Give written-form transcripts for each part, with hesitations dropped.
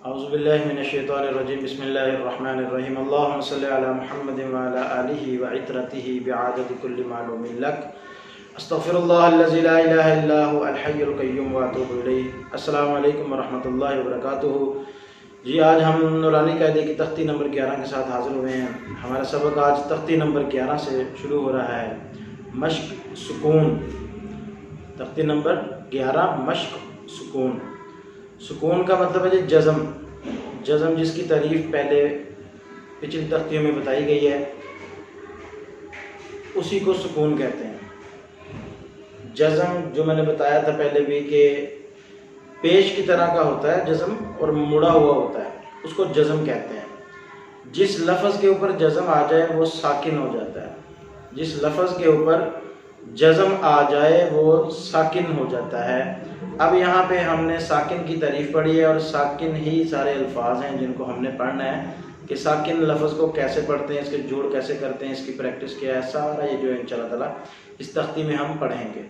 اعوذ باللہ من الشیطان الرجیم بسم اللہ الرحمن الرحیم اللہم صلی علی محمد وعلی آلہ وعطرتہ بعدد کل معلوم لک استغفر اللہ الذی لا الہ الا هو الحی القیوم واتوب الیہ۔ السلام علیکم ورحمۃ اللہ وبرکاتہ۔ جی آج ہم نورانی قاعدے کی تختی نمبر 11 کے ساتھ حاضر ہوئے ہیں۔ ہمارا سبق آج تختی نمبر 11 سے شروع ہو رہا ہے، مشق سکون۔ تختی نمبر 11 مشق سکون۔ سکون کا مطلب ہے جزم، جزم جس کی تعریف پہلے پچھلی تختیوں میں بتائی گئی ہے، اسی کو سکون کہتے ہیں۔ جزم جو میں نے بتایا تھا پہلے بھی کہ پیش کی طرح کا ہوتا ہے جزم اور مڑا ہوا ہوتا ہے، اس کو جزم کہتے ہیں۔ جس لفظ کے اوپر جزم آ جائے وہ ساکن ہو جاتا ہے، جس لفظ کے اوپر جزم آ جائے وہ ساکن ہو جاتا ہے۔ اب یہاں پہ ہم نے ساکن کی تعریف پڑھی ہے اور ساکن ہی سارے الفاظ ہیں جن کو ہم نے پڑھنا ہے کہ ساکن لفظ کو کیسے پڑھتے ہیں، اس کے جوڑ کیسے کرتے ہیں، اس کی پریکٹس کیا ہے، سارا یہ جو ہے انشاءاللہ تعالیٰ اس تختی میں ہم پڑھیں گے۔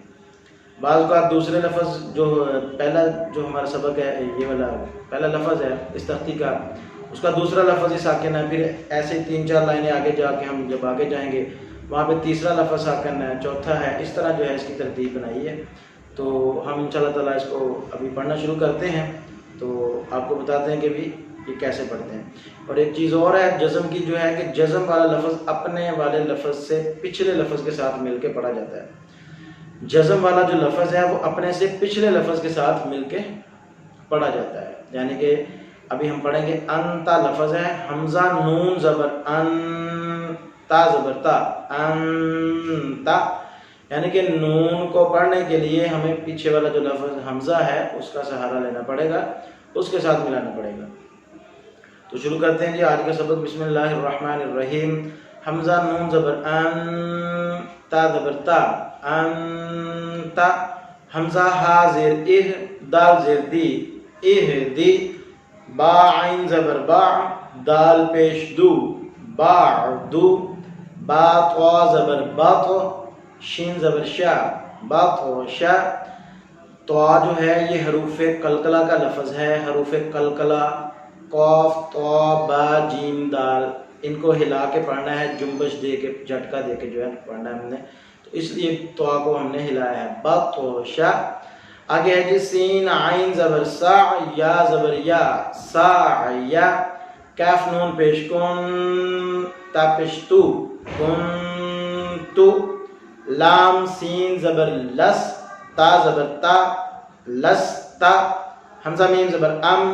بعض اوقات دوسرے لفظ جو پہلا جو ہمارا سبق ہے، یہ والا پہلا لفظ ہے اس تختی کا، اس کا دوسرا لفظ ہی ساکن ہے، پھر ایسے 3-4 لائنیں آگے جا کے ہم جب آگے جائیں گے وہاں پہ تیسرا لفظ ساکن ہے، چوتھا ہے، اس طرح جو ہے اس کی ترتیب بنائی ہے۔ تو ہم انشاءاللہ تعالیٰ اس کو ابھی پڑھنا شروع کرتے ہیں، تو آپ کو بتاتے ہیں کہ بھی یہ کیسے پڑھتے ہیں۔ اور ایک چیز اور ہے جزم کی، جو ہے کہ جزم والا لفظ اپنے والے لفظ سے پچھلے لفظ کے ساتھ مل کے پڑھا جاتا ہے۔ جزم والا جو لفظ ہے وہ اپنے سے پچھلے لفظ کے ساتھ مل کے پڑھا جاتا ہے، یعنی کہ ابھی ہم پڑھیں گے انتا لفظ ہے، حمزہ نون زبر ان، تا زبر تا، انتا، یعنی کہ نون کو پڑھنے کے لیے ہمیں پیچھے والا جو لفظ حمزہ ہے اس کا سہارا لینا پڑے گا، اس کے ساتھ ملانا پڑے گا۔ تو شروع کرتے ہیں جی آج کا سبق۔ بسم اللہ الرحمن الرحیم۔ حمزہ نون زبر ان، تا زبر تا، انتا، حمزہ ہا زیر اہ، دال زیر دی، اہ دی، با عین زبر با، دال پیش دو، بعدو، با طا زبر باط، شین زبر شا، باط و شا۔ طا جو ہے یہ حروف قلقلہ کا لفظ ہے، حروف قلقلہ قاف طا با جیم دال، ان کو ہلا کے پڑھنا ہے، جنبش دے کے، جھٹکا دے کے جو ہے پڑھنا ہے ہم نے، تو اس لیے طا کو ہم نے ہلایا ہے، باط و شا۔ آگے ہے جی سین عین زبر سا، یا زبر یا، سا یا، کاف نون پیش کن، تا پیش تو، کن تو، لام سین زبر لس، تا زبر تا، لستا، حمزہ میم زبر ام،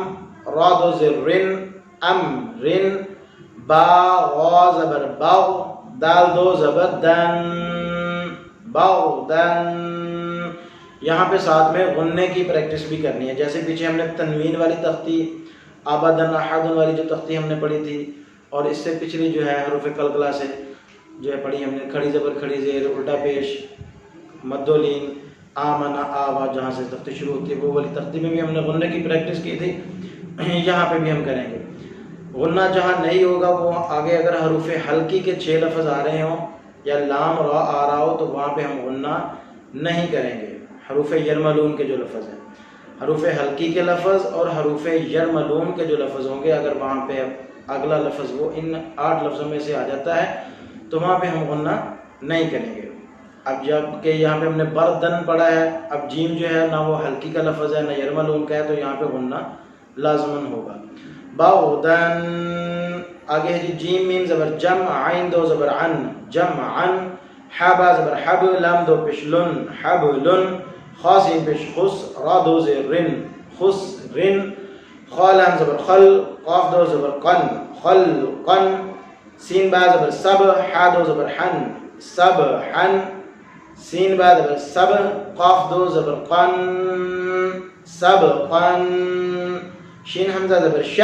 را دو زر رن، ام رن، با غا زبر باغ، دال دو زبر دن، باغ دن۔ یہاں پہ ساتھ میں غننے کی پریکٹس بھی کرنی ہے، جیسے پیچھے ہم نے تنوین والی تختی، آبادن احدن والی جو تختی ہم نے پڑھی تھی، اور اس سے پچھلی جو ہے حروف قلقلہ سے جو ہے پڑھی ہم نے، کھڑی زبر کھڑی زیر، الٹا پیش، مد و لین، آمنا آوا، جہاں سے تختی شروع ہوتی ہے وہ والی تختی میں بھی ہم نے غنہ کی پریکٹس کی تھی، یہاں پہ بھی ہم کریں گے۔ غنہ جہاں نہیں ہوگا وہ آگے اگر حروف حلقی کے 6 لفظ آ رہے ہوں یا لام را آ رہا ہو تو وہاں پہ ہم غنہ نہیں کریں گے۔ حروف یرملون کے جو لفظ ہیں، حروف حلقی کے لفظ اور حروف یرملون کے جو لفظ ہوں گے، اگر وہاں پہ اگلا لفظ وہ ان 8 لفظوں میں سے آ جاتا ہے تو وہاں پہ ہم غنہ نہیں کریں گے۔ اب جب کہ یہاں پہ ہم نے بردن پڑھا ہے، اب جیم جو ہے نہ وہ حلقی کا لفظ ہے نہ یرملون کا ہے، تو یہاں پہ غنہ لازمن ہوگا۔ باغدن۔ آگے ہے جی جیم میم زبر جم، عین دو زبر عن، جمعن، حبا زبر حب، لام دو پیش لن، حبلن، خا سین پیش خس، را دو زیر رن، خسرن، خا لام زبر خل، قاف دو زبر قن، خلقن، سین با زبر سب، حا دو زبر حن، سبحن، سین با زبر سب، قاف دو زبر قن، سبقن، شین حمزہ زبر ش،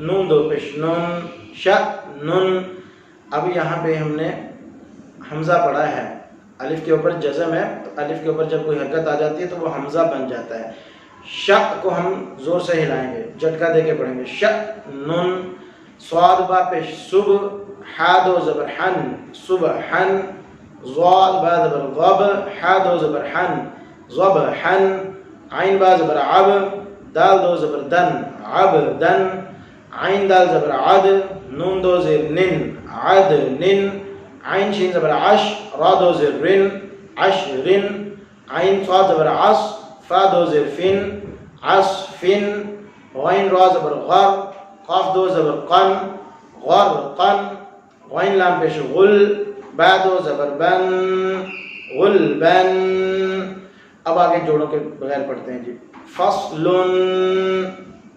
نون دو پیش نون، شأنن۔ اب یہاں پہ ہم نے حمزہ پڑھا ہے، الف کے اوپر جزم ہے، تو الف کے اوپر جب کوئی حرکت آ جاتی ہے تو وہ حمزہ بن جاتا ہے۔ ش کو ہم زور سے ہلائیں گے، جھٹکا دے کے پڑھیں گے، شأنن۔ صاد با پیش صب، حا دو زبر حن، صبحن، ضاد با زبر ضب، حا دو زبر حن، ضبحن، عین با زبر عب، دال دو زبر دن، عبدن عین دال زبر عد نون دو زیر نن عدن عین شین زبر عش را دو زیر رن عشرن عین صاد زبر عص فا دو زیر فن عصفن غین را زبر غر قاف دو زبر قن غرقن غین لام پیش غل با دو زبر بن غلبن. اب آگے جوڑوں کے بغیر پڑھتے ہیں جی. فصل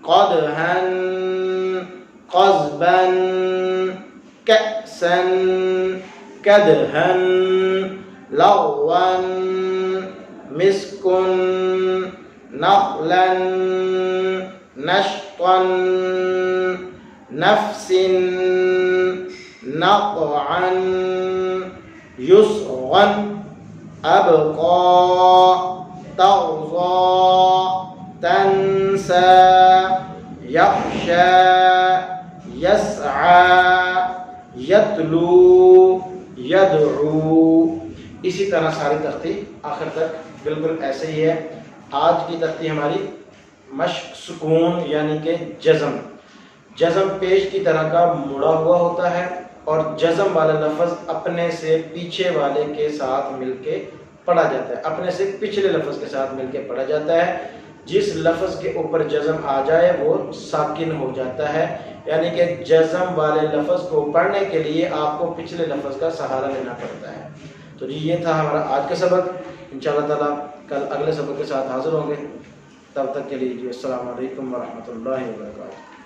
قدحن قصبن کأسن کدحن لغون مسکن نخلا نشطا نفس نقعا يسغا أبقى تغضى تنسى يخشى يسعى يتلو يدعو. اسی طرح ساری تختی آخر تک بالکل ایسے ہی ہے. آج کی تختی ہماری مشق سکون یعنی کہ جزم. جزم پیش کی طرح کا مڑا ہوا ہوتا ہے اور جزم والا لفظ اپنے سے پیچھے والے کے ساتھ مل کے پڑھا جاتا ہے, اپنے سے پچھلے لفظ کے ساتھ مل کے پڑھا جاتا ہے. جس لفظ کے اوپر جزم آ جائے وہ ساکن ہو جاتا ہے, یعنی کہ جزم والے لفظ کو پڑھنے کے لیے آپ کو پچھلے لفظ کا سہارا لینا پڑتا ہے. تو جی یہ تھا ہمارا آج کا سبق. انشاءاللہ تعالیٰ کل اگلے سبق کے ساتھ حاضر ہوں گے. تب تک کے لیے جی السلام علیکم ورحمۃ اللہ وبرکاتہ.